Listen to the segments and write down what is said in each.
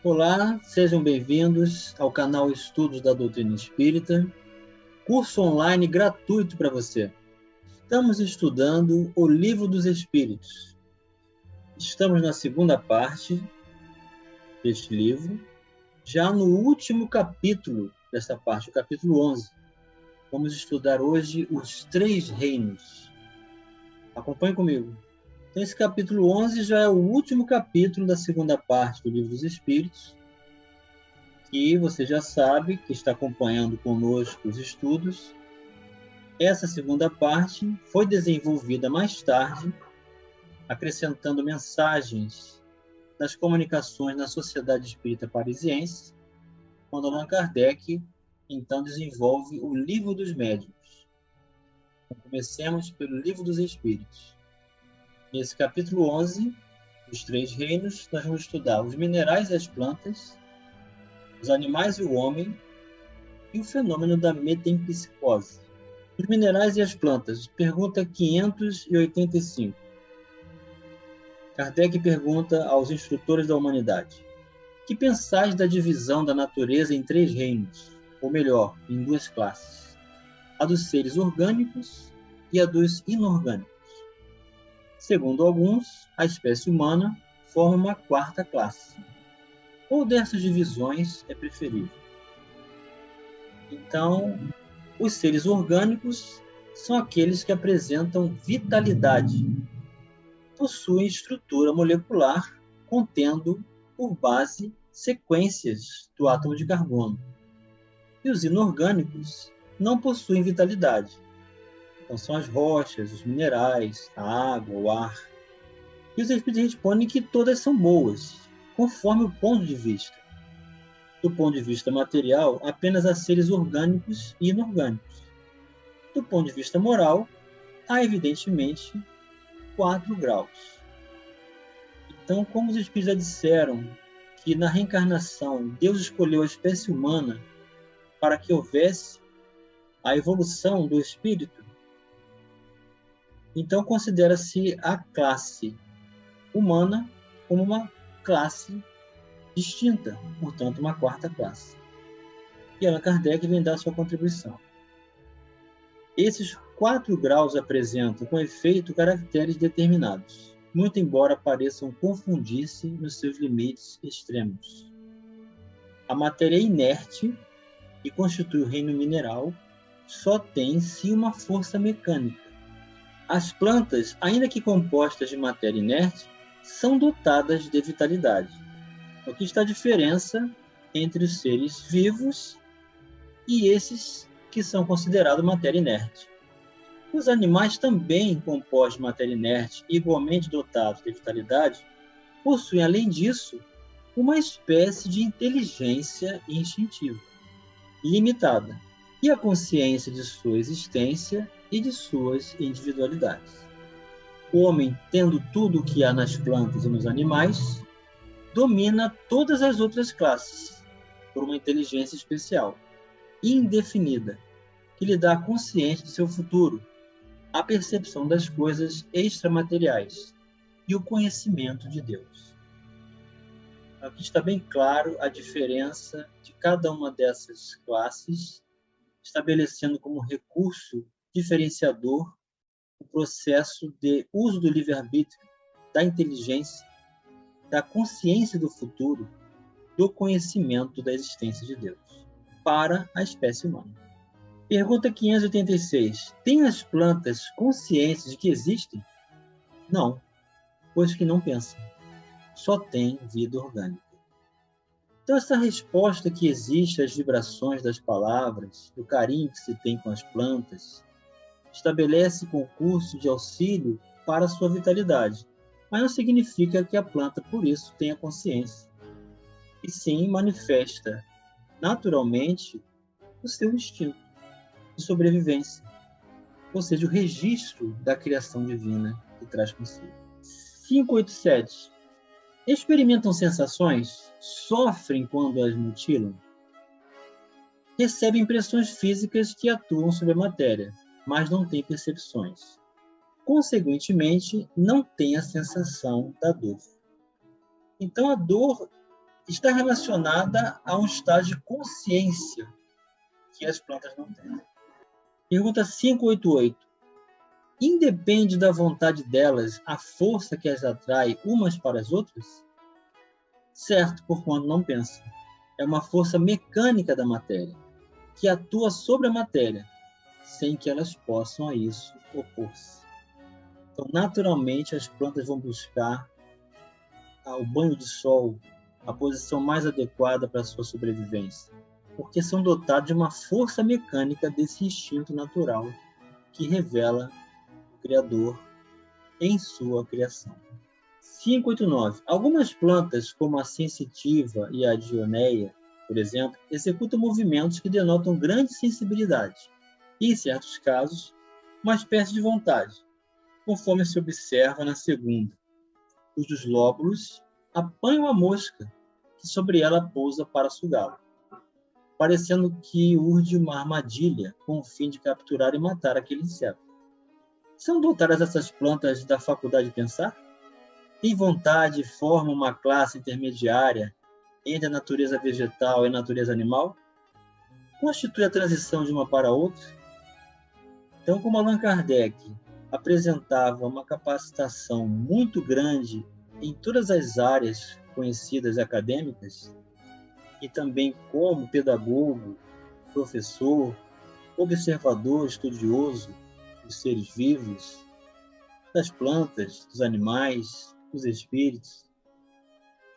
Olá, sejam bem-vindos ao canal Estudos da Doutrina Espírita, curso online gratuito para você. Estamos estudando o Livro dos Espíritos. Estamos na segunda parte deste livro, já no último capítulo desta parte, o capítulo 11. Vamos estudar hoje os três reinos. Acompanhe comigo. Então, esse capítulo 11 já é o último capítulo da segunda parte do Livro dos Espíritos, que você já sabe, que está acompanhando conosco os estudos. Essa segunda parte foi desenvolvida mais tarde, acrescentando mensagens das comunicações na Sociedade Espírita Parisiense, quando Allan Kardec, então, desenvolve o Livro dos Médiuns. Então, comecemos pelo Livro dos Espíritos. Nesse capítulo 11, os três reinos, nós vamos estudar os minerais e as plantas, os animais e o homem, e o fenômeno da metempsicose. Os minerais e as plantas. Pergunta 585. Kardec pergunta aos instrutores da humanidade: que pensais da divisão da natureza em três reinos, ou melhor, em duas classes, a dos seres orgânicos e a dos inorgânicos? Segundo alguns, a espécie humana forma uma quarta classe. Qual dessas divisões é preferível? Então, os seres orgânicos são aqueles que apresentam vitalidade, possuem estrutura molecular contendo por base sequências do átomo de carbono. E os inorgânicos não possuem vitalidade. Então, são as rochas, os minerais, a água, o ar. E os espíritos respondem que todas são boas, conforme o ponto de vista. Do ponto de vista material, apenas há seres orgânicos e inorgânicos. Do ponto de vista moral, há, evidentemente, 4 graus. Então, como os espíritos já disseram que na reencarnação Deus escolheu a espécie humana para que houvesse a evolução do espírito, então considera-se a classe humana como uma classe distinta, portanto, uma quarta classe. E Allan Kardec vem dar sua contribuição. Esses 4 graus apresentam, com efeito, caracteres determinados, muito embora pareçam confundir-se nos seus limites extremos. A matéria inerte, que constitui o reino mineral, só tem em si uma força mecânica. As plantas, ainda que compostas de matéria inerte, são dotadas de vitalidade. Aqui está a diferença entre os seres vivos e esses que são considerados matéria inerte. Os animais, também compostos de matéria inerte e igualmente dotados de vitalidade, possuem, além disso, uma espécie de inteligência instintiva, limitada, e a consciência de sua existência e de suas individualidades. O homem, tendo tudo o que há nas plantas e nos animais, domina todas as outras classes por uma inteligência especial, indefinida, que lhe dá a consciência de seu futuro, a percepção das coisas extramateriais e o conhecimento de Deus. Aqui está bem claro a diferença de cada uma dessas classes, estabelecendo como recurso diferenciador o processo de uso do livre-arbítrio, da inteligência, da consciência do futuro, do conhecimento da existência de Deus, para a espécie humana. Pergunta 586. Tem as plantas consciência de que existem? Não, pois que não pensam. Só tem vida orgânica. Então, essa resposta que existe às vibrações das palavras, do carinho que se tem com as plantas, estabelece concurso de auxílio para a sua vitalidade, mas não significa que a planta, por isso, tenha consciência. E sim manifesta naturalmente o seu instinto de sobrevivência, ou seja, o registro da criação divina que traz consigo. 587. Experimentam sensações? Sofrem quando as mutilam? Recebem impressões físicas que atuam sobre a matéria, mas não têm percepções. Consequentemente, não têm a sensação da dor. Então, a dor está relacionada a um estado de consciência que as plantas não têm. Pergunta 588. Independe da vontade delas a força que as atrai umas para as outras? Certo, porquanto não pensam. É uma força mecânica da matéria, que atua sobre a matéria, sem que elas possam a isso opor-se. Então, naturalmente, as plantas vão buscar o banho de sol, a posição mais adequada para a sua sobrevivência, porque são dotadas de uma força mecânica desse instinto natural que revela o Criador em sua criação. 589. Algumas plantas, como a sensitiva e a dioneia, por exemplo, executam movimentos que denotam grande sensibilidade e, em certos casos, uma espécie de vontade, conforme se observa na segunda, cujos lóbulos apanham a mosca que sobre ela pousa para sugá-la, parecendo que urde uma armadilha com o fim de capturar e matar aquele inseto. São dotadas essas plantas da faculdade de pensar? Têm vontade e formam uma classe intermediária entre a natureza vegetal e a natureza animal? Constitui a transição de uma para outra? Então, como Allan Kardec apresentava uma capacitação muito grande em todas as áreas conhecidas acadêmicas, e também como pedagogo, professor, observador, estudioso dos seres vivos, das plantas, dos animais, dos espíritos,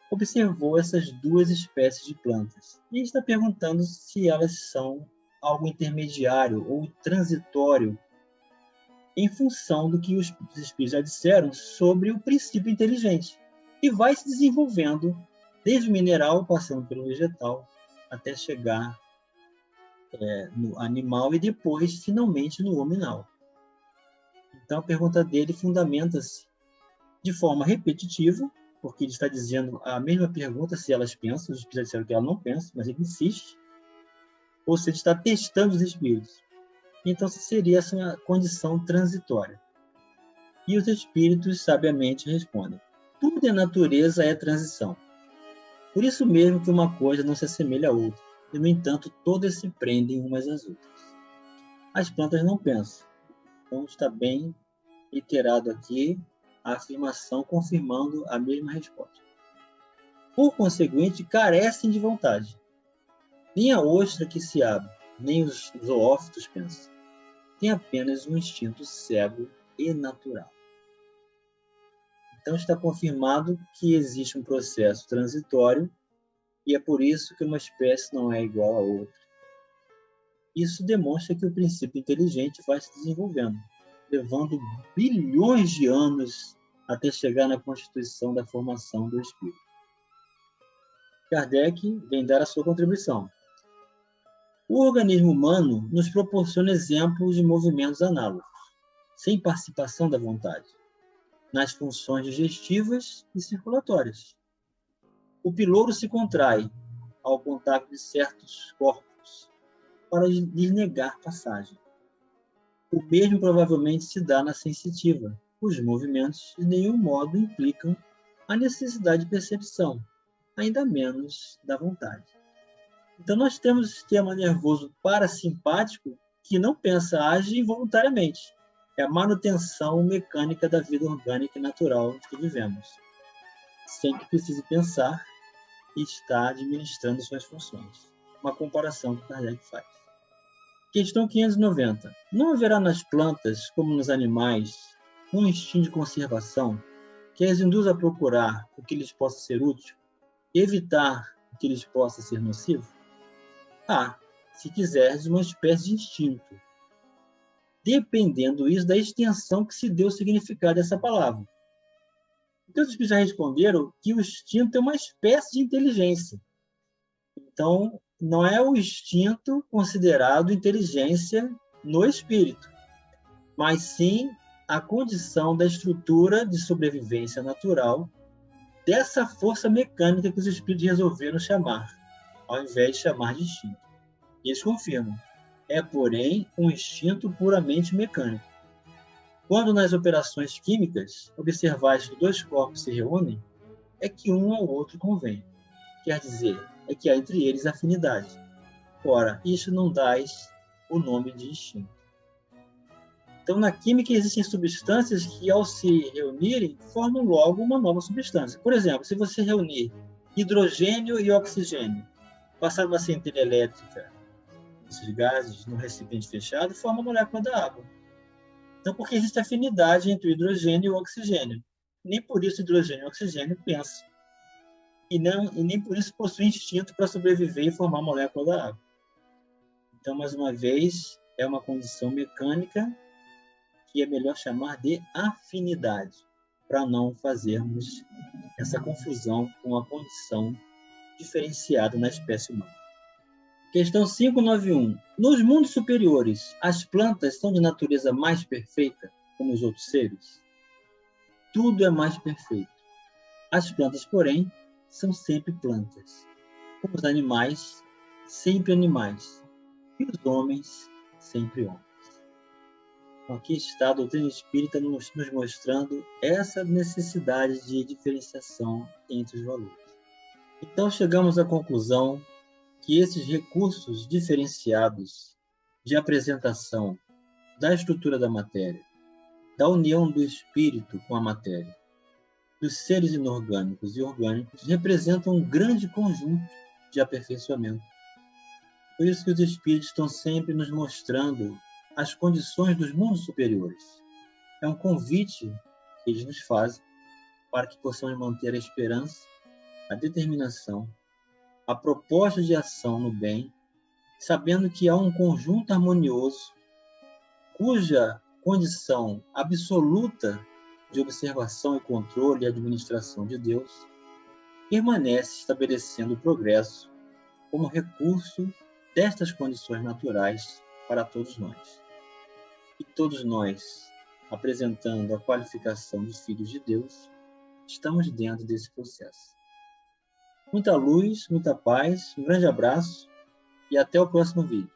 observou essas duas espécies de plantas e está perguntando se elas são algo intermediário ou transitório em função do que os espíritos já disseram sobre o princípio inteligente, que vai se desenvolvendo desde o mineral, passando pelo vegetal, até chegar no animal e depois, finalmente, no hominal. Então, a pergunta dele fundamenta-se de forma repetitiva, porque ele está dizendo a mesma pergunta se elas pensam, os espíritos já disseram que ela não pensa, mas ele insiste, ou seja, está testando os espíritos. Então, seria essa condição transitória. E os espíritos sabiamente respondem: tudo em natureza é transição. Por isso mesmo que uma coisa não se assemelha a outra, e, no entanto, todas se prendem umas às outras. As plantas não pensam. Então, está bem reiterado aqui a afirmação confirmando a mesma resposta. Por conseguinte, carecem de vontade. Nem a ostra que se abre, nem os zoófitos pensam. Tem apenas um instinto cego e natural. Então está confirmado que existe um processo transitório e é por isso que uma espécie não é igual a outra. Isso demonstra que o princípio inteligente vai se desenvolvendo, levando bilhões de anos até chegar na constituição da formação do espírito. Kardec vem dar a sua contribuição. O organismo humano nos proporciona exemplos de movimentos análogos, sem participação da vontade, nas funções digestivas e circulatórias. O pilouro se contrai ao contato de certos corpos para lhes negar passagem. O mesmo provavelmente se dá na sensitiva, cujos movimentos de nenhum modo implicam a necessidade de percepção, ainda menos da vontade. Então, nós temos o sistema nervoso parasimpático que não pensa, age involuntariamente. É a manutenção mecânica da vida orgânica e natural que vivemos, sem que precise pensar e está administrando suas funções. Uma comparação que Kardec faz. Questão 590. Não haverá nas plantas, como nos animais, um instinto de conservação que as induz a procurar o que lhes possa ser útil e evitar o que lhes possa ser nocivo? Se quiseres, uma espécie de instinto, dependendo isso da extensão que se deu o significado dessa palavra. Então, os espíritos já responderam que o instinto é uma espécie de inteligência. Então, não é o instinto considerado inteligência no espírito, mas sim a condição da estrutura de sobrevivência natural dessa força mecânica que os espíritos resolveram chamar, ao invés de chamar de instinto. E eles confirmam. É, porém, um instinto puramente mecânico. Quando nas operações químicas observais que dois corpos se reúnem, é que um ao outro convém. quer dizer é que há entre eles afinidade. Ora, isso não dás o nome de instinto. Então, na química existem substâncias que, ao se reunirem, formam logo uma nova substância. Por exemplo, se você reunir hidrogênio e oxigênio, passar uma centelha elétrica, esses gases, num recipiente fechado, forma a molécula da água. Então, porque existe afinidade entre o hidrogênio e o oxigênio. Nem por isso hidrogênio e oxigênio pensam. E nem por isso possuem instinto para sobreviver e formar a molécula da água. Então, mais uma vez, é uma condição mecânica que é melhor chamar de afinidade, para não fazermos essa confusão com a condição diferenciada na espécie humana. Questão 591. Nos mundos superiores, as plantas são de natureza mais perfeita, como os outros seres? Tudo é mais perfeito. As plantas, porém, são sempre plantas. Como os animais, sempre animais. E os homens, sempre homens. Aqui está a doutrina espírita nos mostrando essa necessidade de diferenciação entre os valores. Então, chegamos à conclusão que esses recursos diferenciados de apresentação da estrutura da matéria, da união do espírito com a matéria, dos seres inorgânicos e orgânicos, representam um grande conjunto de aperfeiçoamento. Por isso que os espíritos estão sempre nos mostrando as condições dos mundos superiores. É um convite que eles nos fazem para que possamos manter a esperança, a determinação, a proposta de ação no bem, sabendo que há um conjunto harmonioso cuja condição absoluta de observação e controle e administração de Deus permanece estabelecendo o progresso como recurso destas condições naturais para todos nós. E todos nós, apresentando a qualificação de filhos de Deus, estamos dentro desse processo. Muita luz, muita paz, um grande abraço e até o próximo vídeo.